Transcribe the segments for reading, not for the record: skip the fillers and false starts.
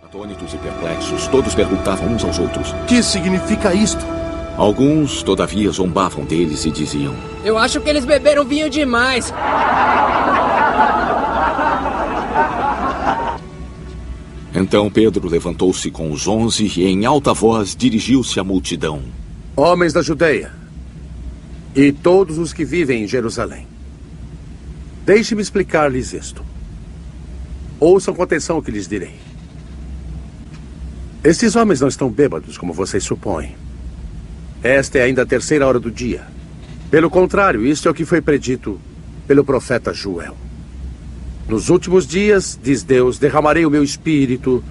Atônitos e perplexos, todos perguntavam uns aos outros: Que significa isto? Alguns, todavia, zombavam deles e diziam: Eu acho que eles beberam vinho demais. Então Pedro levantou-se com os 11 e, em alta voz, dirigiu-se à multidão. Homens da Judeia e todos os que vivem em Jerusalém, deixe-me explicar-lhes isto. Ouçam com atenção o que lhes direi. Estes homens não estão bêbados, como vocês supõem. Esta é ainda a terceira hora do dia. Pelo contrário, isto é o que foi predito pelo profeta Joel. Nos últimos dias, diz Deus, derramarei o meu espírito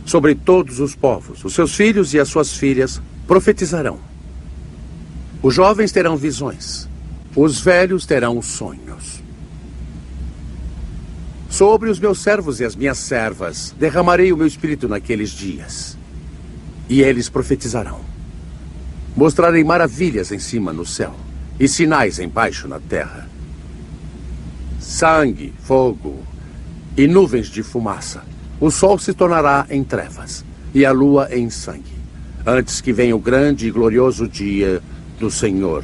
sobre todos os povos. Os seus filhos e as suas filhas profetizarão. Os jovens terão visões. Os velhos terão sonhos. Sobre os meus servos e as minhas servas, derramarei o meu espírito naqueles dias. E eles profetizarão. Mostrarei maravilhas em cima no céu e sinais embaixo na terra. Sangue, fogo e nuvens de fumaça. O sol se tornará em trevas e a lua em sangue, antes que venha o grande e glorioso dia do Senhor.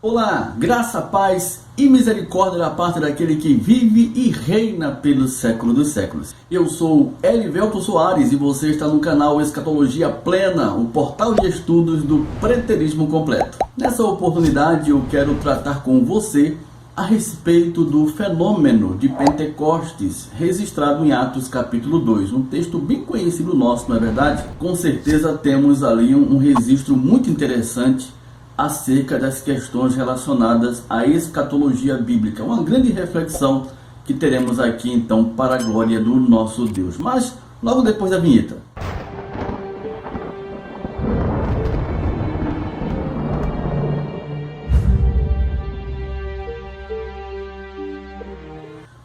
Olá, graça, paz e misericórdia da parte daquele que vive e reina pelos séculos dos séculos. Eu sou Elivelton Soares e você está no canal Escatologia Plena, o portal de estudos do preterismo completo. Nessa oportunidade eu quero tratar com você a respeito do fenômeno de Pentecostes, registrado em Atos capítulo 2, um texto bem conhecido nosso, não é verdade? Com certeza temos ali um registro muito interessante acerca das questões relacionadas à escatologia bíblica. Uma grande reflexão que teremos aqui então para a glória do nosso Deus. Mas logo depois da vinheta.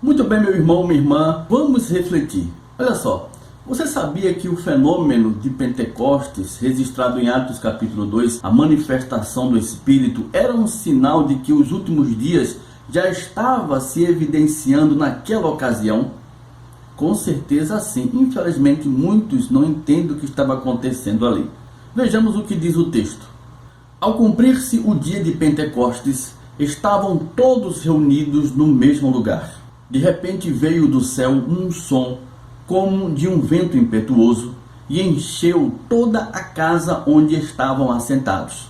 Muito bem, meu irmão, minha irmã, vamos refletir. Olha só, você sabia que o fenômeno de Pentecostes, registrado em Atos capítulo 2, a manifestação do Espírito, era um sinal de que os últimos dias já estava se evidenciando naquela ocasião? Com certeza sim. Infelizmente, muitos não entendem o que estava acontecendo ali. Vejamos o que diz o texto. Ao cumprir-se o dia de Pentecostes, estavam todos reunidos no mesmo lugar. De repente veio do céu um som como de um vento impetuoso e encheu toda a casa onde estavam assentados.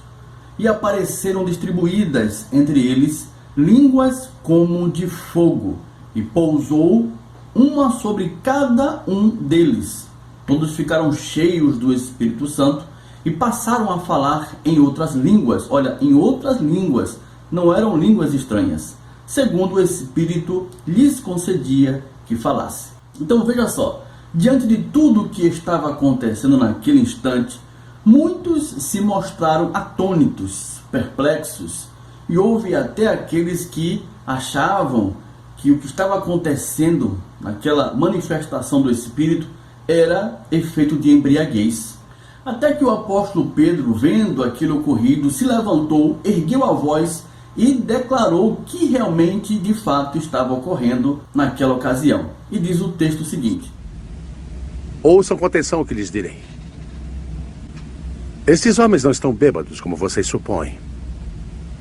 E apareceram distribuídas entre eles línguas como de fogo, e pousou uma sobre cada um deles. Todos ficaram cheios do Espírito Santo e passaram a falar em outras línguas. Olha, em outras línguas, não eram línguas estranhas, segundo o Espírito lhes concedia que falasse. Então veja só, diante de tudo o que estava acontecendo naquele instante, muitos se mostraram atônitos, perplexos, e houve até aqueles que achavam que o que estava acontecendo naquela manifestação do Espírito era efeito de embriaguez. Até que o apóstolo Pedro, vendo aquilo ocorrido, se levantou, ergueu a voz e declarou o que realmente, de fato, estava ocorrendo naquela ocasião. E diz o texto seguinte: Ouçam com atenção o que lhes direi. Estes homens não estão bêbados, como vocês supõem.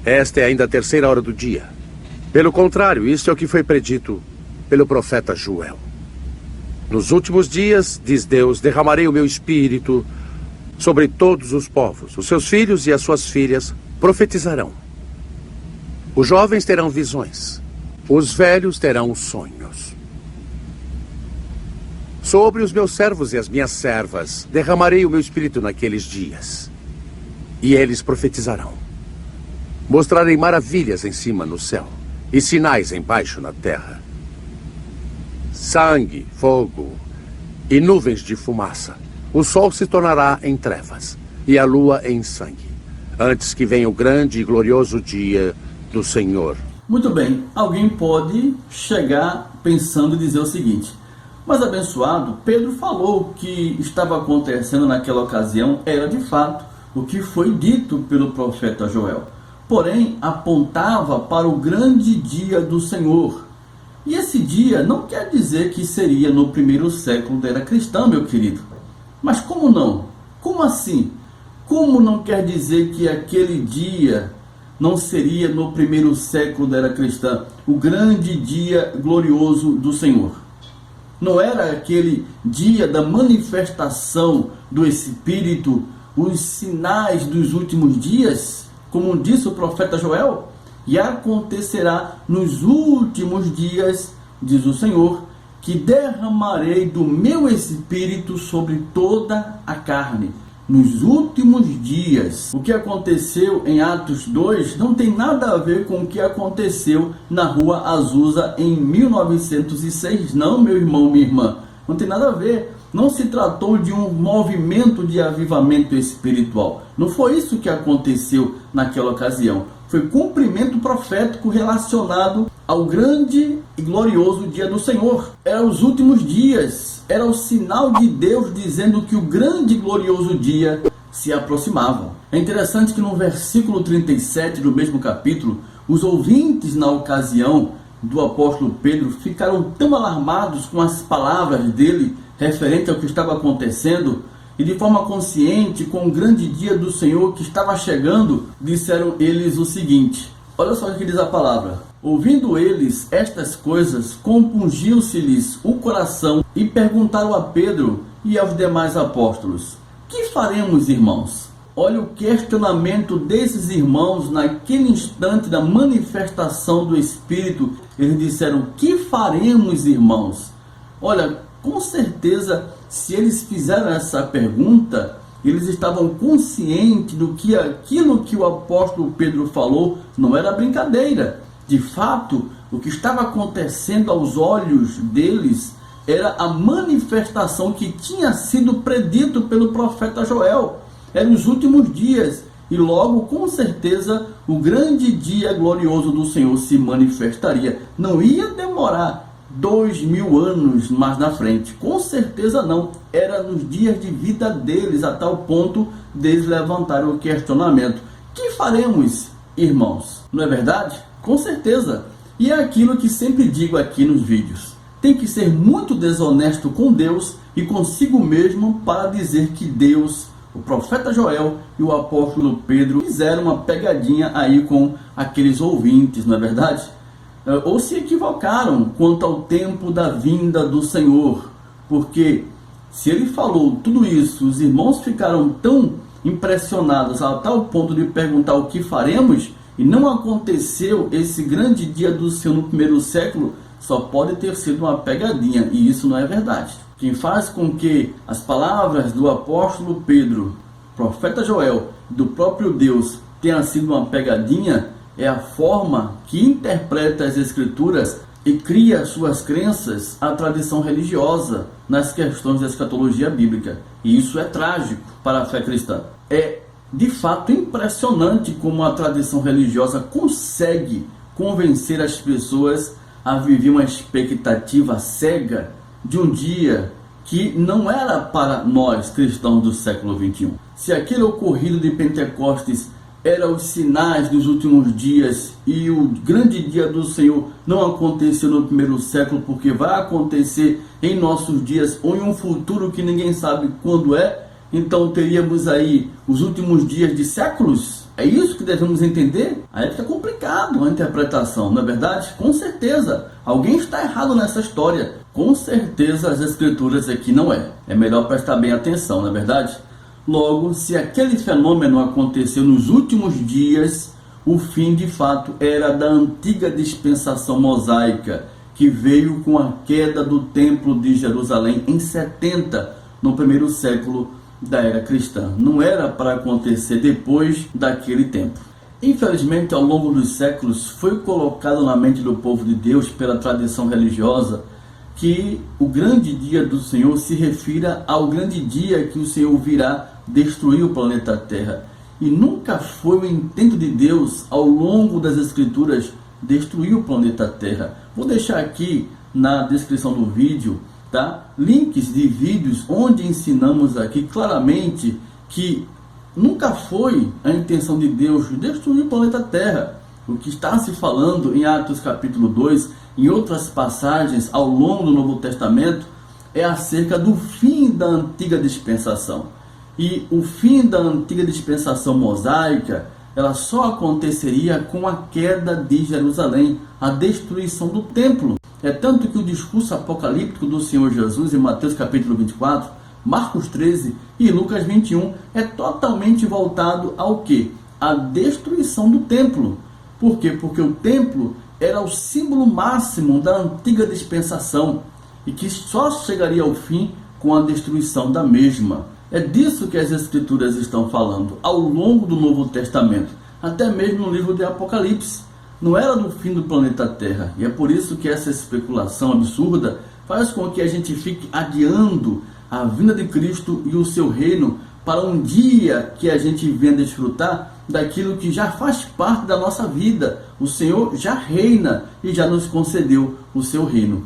Esta é ainda a terceira hora do dia. Pelo contrário, isto é o que foi predito pelo profeta Joel. Nos últimos dias, diz Deus, derramarei o meu espírito sobre todos os povos. Os seus filhos e as suas filhas profetizarão. Os jovens terão visões. Os velhos terão sonhos. Sobre os meus servos e as minhas servas, derramarei o meu espírito naqueles dias. E eles profetizarão. Mostrarei maravilhas em cima no céu e sinais embaixo na terra. Sangue, fogo e nuvens de fumaça. O sol se tornará em trevas e a lua em sangue, antes que venha o grande e glorioso dia do Senhor. Muito bem, alguém pode chegar pensando e dizer o seguinte: mas abençoado, Pedro falou que estava acontecendo naquela ocasião era de fato o que foi dito pelo profeta Joel, porém apontava para o grande dia do Senhor. E esse dia não quer dizer que seria no primeiro século da era cristã, meu querido. Mas como não? Como assim? Como não quer dizer que aquele dia não seria no primeiro século da era cristã, o grande dia glorioso do Senhor? Não era aquele dia da manifestação do Espírito, os sinais dos últimos dias, como disse o profeta Joel? E acontecerá nos últimos dias, diz o Senhor, que derramarei do meu Espírito sobre toda a carne. Nos últimos dias. O que aconteceu em Atos 2 não tem nada a ver com o que aconteceu na Rua Azusa em 1906, não, meu irmão, minha irmã. Não tem nada a ver. Não se tratou de um movimento de avivamento espiritual. Não foi isso que aconteceu naquela ocasião. Foi cumprimento profético relacionado ao grande e glorioso dia do Senhor. Era os últimos dias. Era o sinal de Deus dizendo que o grande e glorioso dia se aproximava. É interessante que no versículo 37 do mesmo capítulo, os ouvintes na ocasião do apóstolo Pedro ficaram tão alarmados com as palavras dele referente ao que estava acontecendo, e de forma consciente, com o grande dia do Senhor que estava chegando, disseram eles o seguinte: olha só o que diz a palavra. Ouvindo eles estas coisas, compungiu-se-lhes o coração e perguntaram a Pedro e aos demais apóstolos: que faremos, irmãos? Olha o questionamento desses irmãos naquele instante da manifestação do Espírito. Eles disseram: que faremos, irmãos? Olha, com certeza, se eles fizeram essa pergunta, eles estavam conscientes do que aquilo que o apóstolo Pedro falou não era brincadeira. De fato, o que estava acontecendo aos olhos deles era a manifestação que tinha sido predito pelo profeta Joel. Eram os últimos dias e logo, com certeza, o grande dia glorioso do Senhor se manifestaria. Não ia demorar 2000 anos mais na frente, com certeza não. Era nos dias de vida deles, a tal ponto deles levantaram o questionamento: que faremos, irmãos? Não é verdade? Com certeza. E é aquilo que sempre digo aqui nos vídeos: tem que ser muito desonesto com Deus e consigo mesmo para dizer que Deus, o profeta Joel e o apóstolo Pedro fizeram uma pegadinha aí com aqueles ouvintes, não é verdade? Ou se equivocaram quanto ao tempo da vinda do Senhor, porque se ele falou tudo isso, os irmãos ficaram tão impressionados a tal ponto de perguntar o que faremos, e não aconteceu esse grande dia do Senhor no primeiro século, só pode ter sido uma pegadinha, e isso não é verdade. Quem faz com que as palavras do apóstolo Pedro, profeta Joel, do próprio Deus, tenha sido uma pegadinha, é a forma que interpreta as Escrituras e cria suas crenças à tradição religiosa nas questões da escatologia bíblica. E isso é trágico para a fé cristã. É de fato impressionante como a tradição religiosa consegue convencer as pessoas a viver uma expectativa cega de um dia que não era para nós cristãos do século XXI. Se aquele ocorrido de Pentecostes eram os sinais dos últimos dias e o grande dia do Senhor não aconteceu no primeiro século, porque vai acontecer em nossos dias ou em um futuro que ninguém sabe quando é, então teríamos aí os últimos dias de séculos? É isso que devemos entender? Aí fica complicado a interpretação, não é verdade? Com certeza, alguém está errado nessa história. Com certeza as Escrituras aqui não é. É melhor prestar bem atenção, não é verdade? Logo, se aquele fenômeno aconteceu nos últimos dias, o fim de fato era da antiga dispensação mosaica, que veio com a queda do Templo de Jerusalém em 70, no primeiro século da era cristã. Não era para acontecer depois daquele tempo. Infelizmente, ao longo dos séculos, foi colocado na mente do povo de Deus, pela tradição religiosa, que o grande dia do Senhor se refira ao grande dia que o Senhor virá destruir o planeta Terra. E nunca foi o intento de Deus, ao longo das Escrituras, destruir o planeta Terra. Vou deixar aqui na descrição do vídeo, tá, links de vídeos onde ensinamos aqui claramente que nunca foi a intenção de Deus destruir o planeta Terra. O que está se falando em Atos capítulo 2 em outras passagens ao longo do Novo Testamento é acerca do fim da antiga dispensação. E o fim da antiga dispensação mosaica, ela só aconteceria com a queda de Jerusalém, a destruição do templo. É tanto que o discurso apocalíptico do Senhor Jesus em Mateus capítulo 24, Marcos 13 e Lucas 21 é totalmente voltado ao quê? A destruição do templo. Por quê? Porque o templo era o símbolo máximo da antiga dispensação e que só chegaria ao fim com a destruição da mesma. É disso que as Escrituras estão falando ao longo do Novo Testamento, até mesmo no livro de Apocalipse. Não era do fim do planeta Terra, e é por isso que essa especulação absurda faz com que a gente fique adiando a vinda de Cristo e o seu reino para um dia que a gente venha desfrutar daquilo que já faz parte da nossa vida. O Senhor já reina e já nos concedeu o seu reino.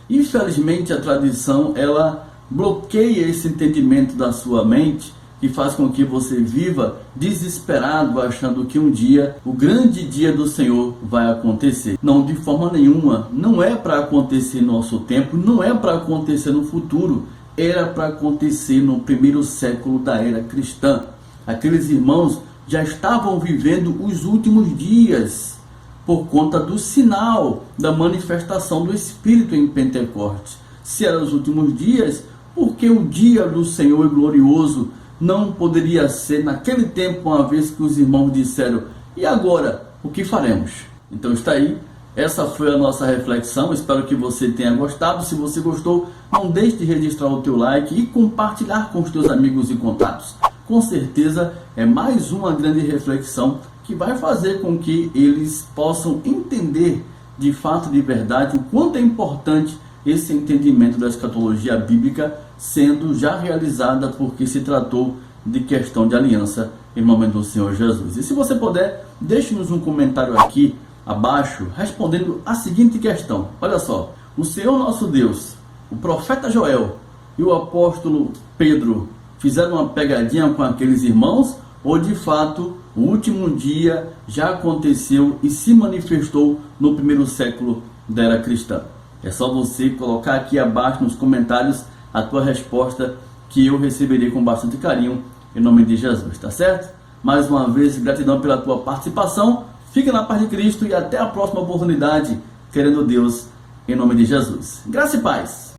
Infelizmente, a tradição, ela bloqueia esse entendimento da sua mente e faz com que você viva desesperado, achando que um dia, o grande dia do Senhor vai acontecer. Não, de forma nenhuma. Não é para acontecer no nosso tempo, não é para acontecer no futuro. Era para acontecer no primeiro século da era cristã. Aqueles irmãos já estavam vivendo os últimos dias por conta do sinal da manifestação do Espírito em Pentecostes. Se eram os últimos dias, porque o dia do Senhor glorioso não poderia ser naquele tempo, uma vez que os irmãos disseram: e agora, o que faremos? Então está aí, essa foi a nossa reflexão. Espero que você tenha gostado. Se você gostou, não deixe de registrar o teu like e compartilhar com os teus amigos e contatos. Com certeza é mais uma grande reflexão que vai fazer com que eles possam entender de fato, de verdade, o quanto é importante esse entendimento da escatologia bíblica, sendo já realizada porque se tratou de questão de aliança em nome do Senhor Jesus. E se você puder, deixe-nos um comentário aqui abaixo respondendo a seguinte questão. Olha só, o Senhor nosso Deus, o profeta Joel e o apóstolo Pedro fizeram uma pegadinha com aqueles irmãos, ou de fato o último dia já aconteceu e se manifestou no primeiro século da era cristã? É só você colocar aqui abaixo nos comentários a tua resposta, que eu receberei com bastante carinho em nome de Jesus, tá certo? Mais uma vez, gratidão pela tua participação. Fique na paz de Cristo e até a próxima oportunidade, querendo Deus, em nome de Jesus. Graça e paz!